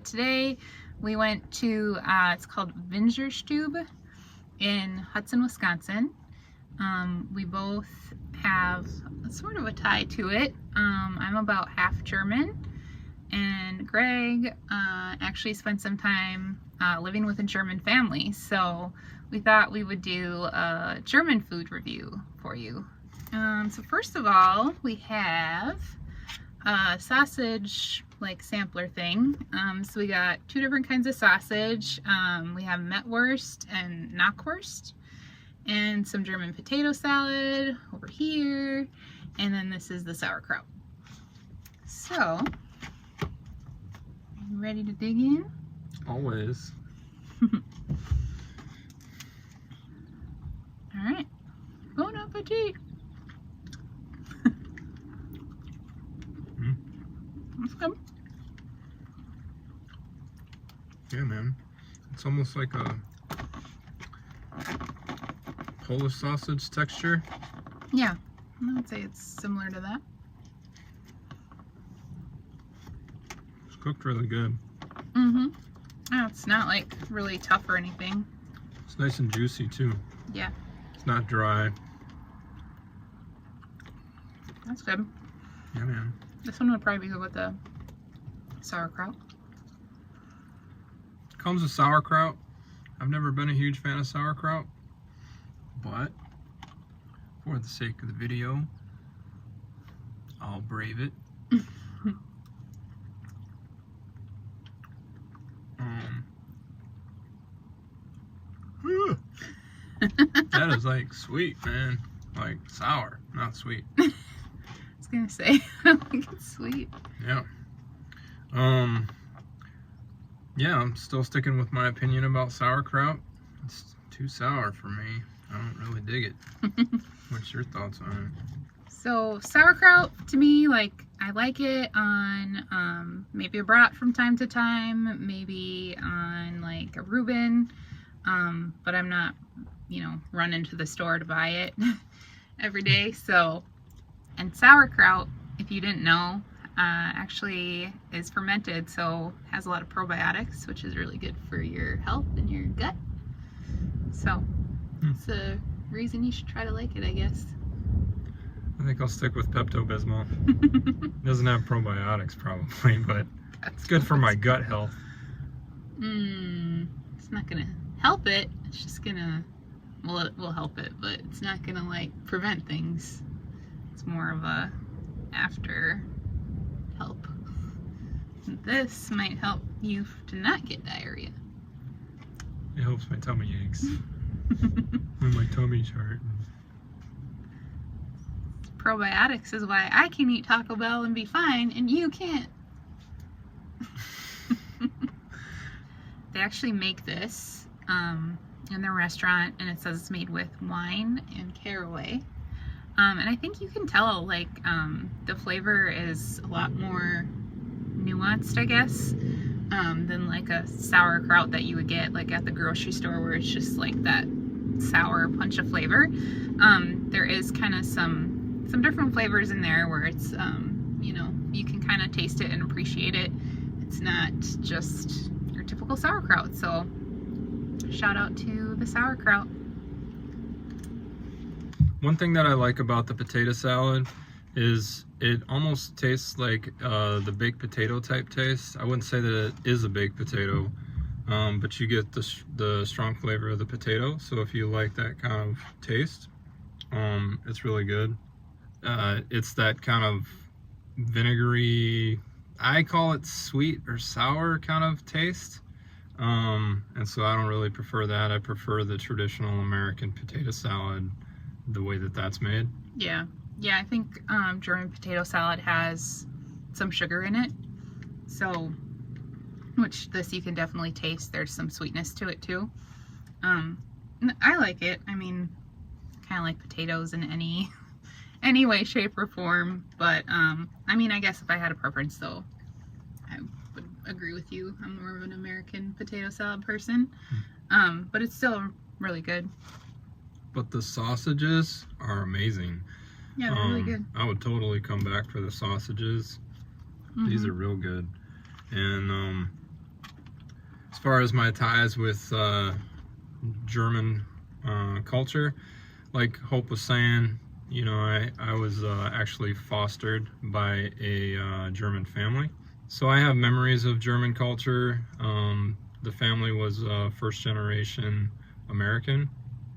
today we went to, it's called Winzer Stube in Hudson, Wisconsin. We both have sort of a tie to it. I'm about half German, and Greg actually spent some time living with a German family, so we thought we would do a German food review for you. So first of all, we have a sausage sampler thing. So we got two different kinds of sausage. We have Mettwurst and Knackwurst, and some German potato salad over here, and then this is the sauerkraut. So, you ready to dig in? Always. Alright, bon appetit! That's good. Yeah, man. It's almost like a Polish sausage texture. Yeah, I would say it's similar to that. It's cooked really good. Mm-hmm. Oh, it's not really tough or anything. It's nice and juicy too. Yeah. It's not dry. That's good. Yeah, man. This one would probably be good with the sauerkraut. Comes with sauerkraut. I've never been a huge fan of sauerkraut, but for the sake of the video, I'll brave it. That is sweet, man. Sour, not sweet. I was gonna say, I don't think it's sweet. Yeah. Yeah, I'm still sticking with my opinion about sauerkraut. It's too sour for me. I don't really dig it. What's your thoughts on it? So sauerkraut, to me, I like it on maybe a brat from time to time, maybe on a Reuben, but I'm not, running to the store to buy it every day. So, and sauerkraut, if you didn't know, actually is fermented, so has a lot of probiotics, which is really good for your health and your gut. So it's a reason you should try to like it, I guess. I think I'll stick with Pepto-Bismol. Doesn't have probiotics probably, but it's good for my gut health. It's not gonna help it. It's just gonna, well, it will help it, but it's not gonna prevent things. It's more of a after help. This might help you to not get diarrhea. It helps my tummy aches when my tummy's hurt. Probiotics is why I can eat Taco Bell and be fine, and you can't. They actually make this in their restaurant, and it says it's made with wine and caraway. And I think you can tell, the flavor is a lot more nuanced, I guess, than a sauerkraut that you would get at the grocery store, where it's just that sour punch of flavor. There is kind of some different flavors in there where it's, you can kind of taste it and appreciate it. It's not just your typical sauerkraut. So shout out to the sauerkraut. One thing that I like about the potato salad is it almost tastes like the baked potato type taste. I wouldn't say that it is a baked potato, but you get the strong flavor of the potato. So if you like that kind of taste, it's really good. It's that kind of vinegary, I call it sweet or sour kind of taste. And so I don't really prefer that. I prefer the traditional American potato salad, the way that that's made. Yeah, I think German potato salad has some sugar in it, so, which this you can definitely taste. There's some sweetness to it too. I like it. I mean, kind of like potatoes in any way, shape, or form, but I mean, I guess if I had a preference though, I would agree with you. I'm more of an American potato salad person, but it's still really good. But the sausages are amazing. Yeah, they're really good. I would totally come back for the sausages. These are real good. And far as my ties with German culture, like Hope was saying, you know, I was actually fostered by a German family. So I have memories of German culture. The family was first generation American,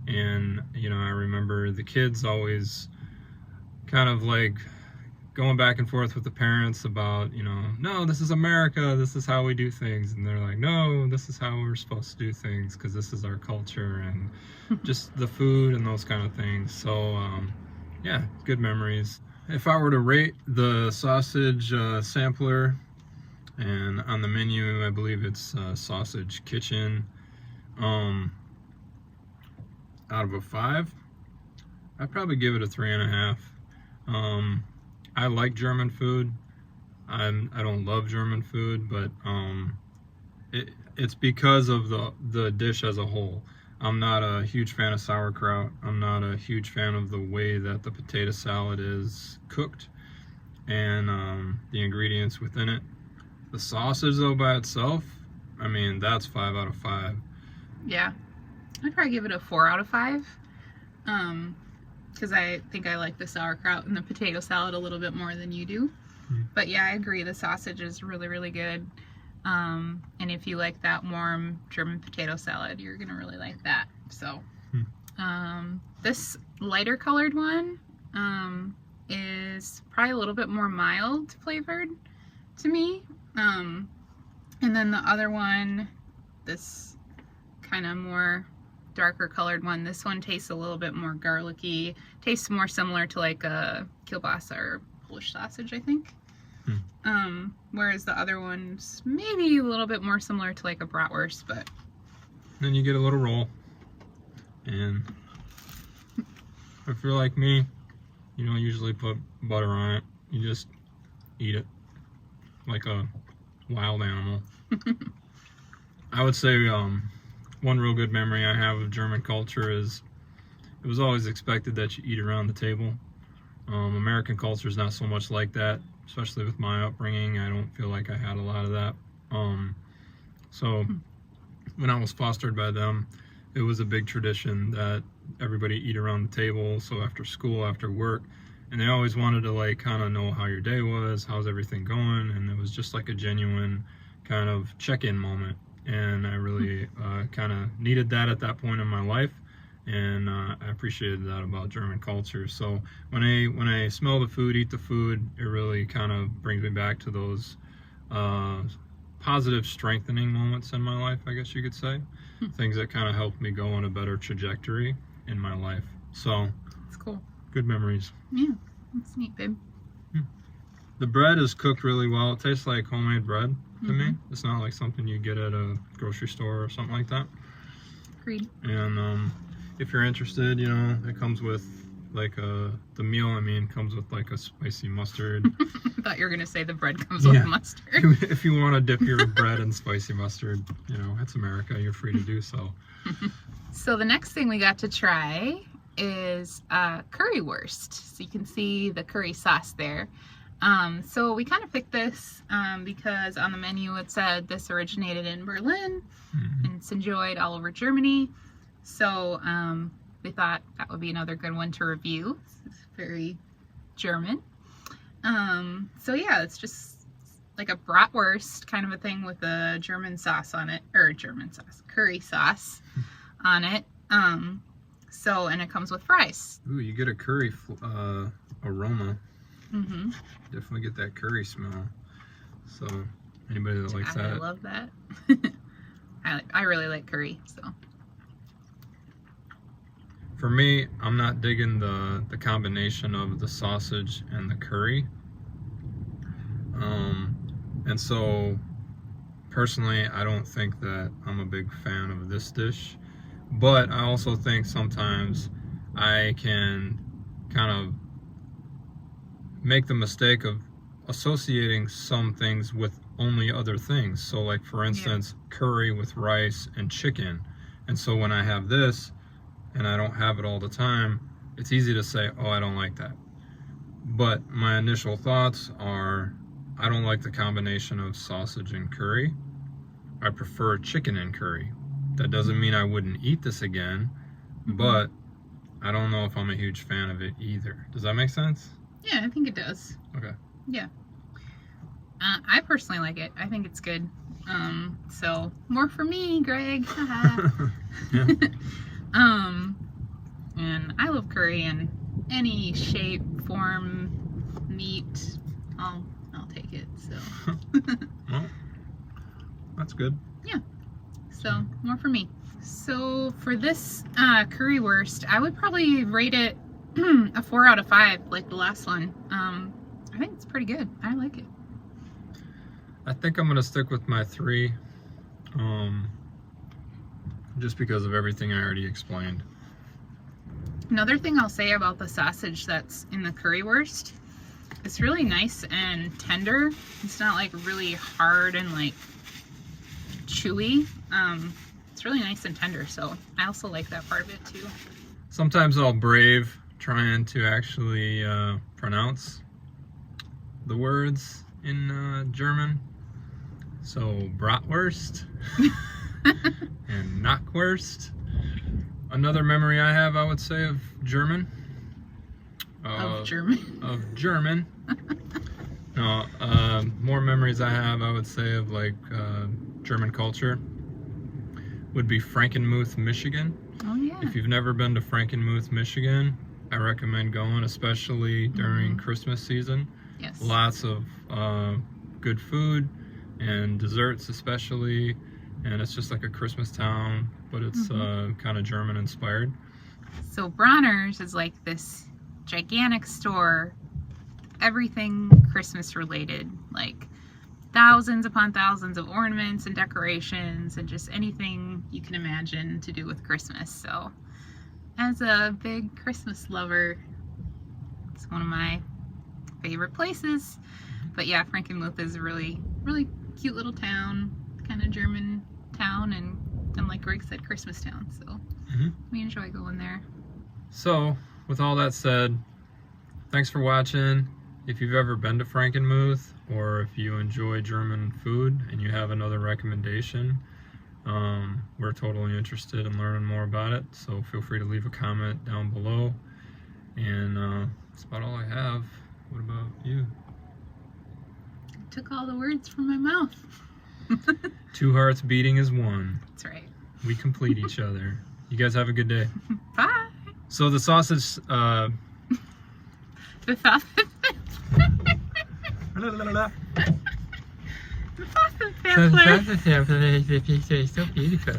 and you know, I remember the kids always kind of like going back and forth with the parents about, you know, no, this is America, this is how we do things, and they're like, no, this is how we're supposed to do things because this is our culture, and just the food and those kind of things. So yeah, good memories. If I were to rate the sausage sampler, and on the menu I believe it's Sausage Kitchen, out of a 5, I'd probably give it a 3.5. I like German food. I don't love German food, but it's because of the dish as a whole. I'm not a huge fan of sauerkraut. I'm not a huge fan of the way that the potato salad is cooked and the ingredients within it. The sausage though by itself, I mean, that's 5 out of 5. Yeah, I'd probably give it a 4 out of 5. Because I think I like the sauerkraut and the potato salad a little bit more than you do. But yeah, I agree. The sausage is really, really good. And if you like that warm German potato salad, you're going to really like that. So this lighter colored one is probably a little bit more mild flavored to me. And then the other one, this kind of more darker colored one, this one tastes a little bit more garlicky, tastes more similar to like a kielbasa or Polish sausage, I think. Whereas the other one's maybe a little bit more similar to like a bratwurst, but then you get a little roll, and if you're like me, you don't usually put butter on it. You just eat it like a wild animal. I would say one real good memory I have of German culture is it was always expected that you eat around the table. American culture is not so much like that, especially with my upbringing. I don't feel like I had a lot of that. So when I was fostered by them, it was a big tradition that everybody eat around the table. So after school, after work, and they always wanted to like kind of know how your day was, how's everything going, and it was just like a genuine kind of check-in moment. And I really kind of needed that at that point in my life, and I appreciated that about German culture. So when I smell the food, eat the food, it really kind of brings me back to those positive strengthening moments in my life, I guess you could say. Things that kind of helped me go on a better trajectory in my life. So it's cool. Good memories. Yeah, that's neat, babe. The bread is cooked really well. It tastes like homemade bread to me. It's not like something you get at a grocery store or something like that. Agreed. And if you're interested, you know, it comes with like the meal, I mean, comes with like a spicy mustard. I thought you were going to say the bread comes with mustard. If you want to dip your bread in spicy mustard, you know, it's America, you're free to do so. So the next thing we got to try is currywurst. So you can see the curry sauce there. So we kind of picked this because on the menu it said this originated in Berlin and it's enjoyed all over Germany. So we thought that would be another good one to review. It's very German. So yeah, it's just like a bratwurst kind of a thing with a German sauce on it, or curry sauce on it. So, and it comes with fries. Ooh, you get a curry aroma. Definitely get that curry smell. So anybody that likes that. I love that. I really like curry, so. For me, I'm not digging the combination of the sausage and the curry. And so personally, I don't think that I'm a big fan of this dish. But I also think sometimes I can kind of make the mistake of associating some things with only other things. So like for instance, curry with rice and chicken. And so when I have this and I don't have it all the time, it's easy to say, oh, I don't like that. But my initial thoughts are, I don't like the combination of sausage and curry. I prefer chicken in curry. That doesn't mean I wouldn't eat this again, but I don't know if I'm a huge fan of it either. Does that make sense? Yeah, I think it does. Okay. Yeah. I personally like it. I think it's good. So more for me, Greg. Yeah. And I love curry in any shape, form, meat. I'll take it. So. Well, that's good. Yeah. So more for me. So for this currywurst, I would probably rate it a 4 out of 5, like the last one. I think it's pretty good. I like it. I think I'm gonna stick with my 3, just because of everything I already explained. Another thing I'll say about the sausage that's in the currywurst, it's really nice and tender. It's not like really hard and like chewy. It's really nice and tender, so I also like that part of it too. Sometimes I'll brave trying to actually pronounce the words in German. So Bratwurst and Knackwurst. Another memory I have, I would say, of German. Of German. No, more memories I have, I would say, of like German culture would be Frankenmuth, Michigan. Oh yeah. If you've never been to Frankenmuth, Michigan, I recommend going, especially during Christmas season. Yes. Lots of good food and desserts, especially, and it's just like a Christmas town, but it's kind of German inspired. So Bronner's is like this gigantic store, everything Christmas related, like thousands upon thousands of ornaments and decorations and just anything you can imagine to do with Christmas. So as a big Christmas lover, it's one of my favorite places. But yeah, Frankenmuth is a really cute little town, kind of German town, and like Greg said, Christmas town. So we enjoy going there. So with all that said, thanks for watching. If you've ever been to Frankenmuth, or if you enjoy German food and you have another recommendation, we're totally interested in learning more about it. So feel free to leave a comment down below. And that's about all I have. What about you? I took all the words from my mouth. 2 hearts beating as one. That's right. We complete each other. You guys have a good day. Bye. So the sausage, The sausage. The sausage sampler. sausage sampler is so beautiful.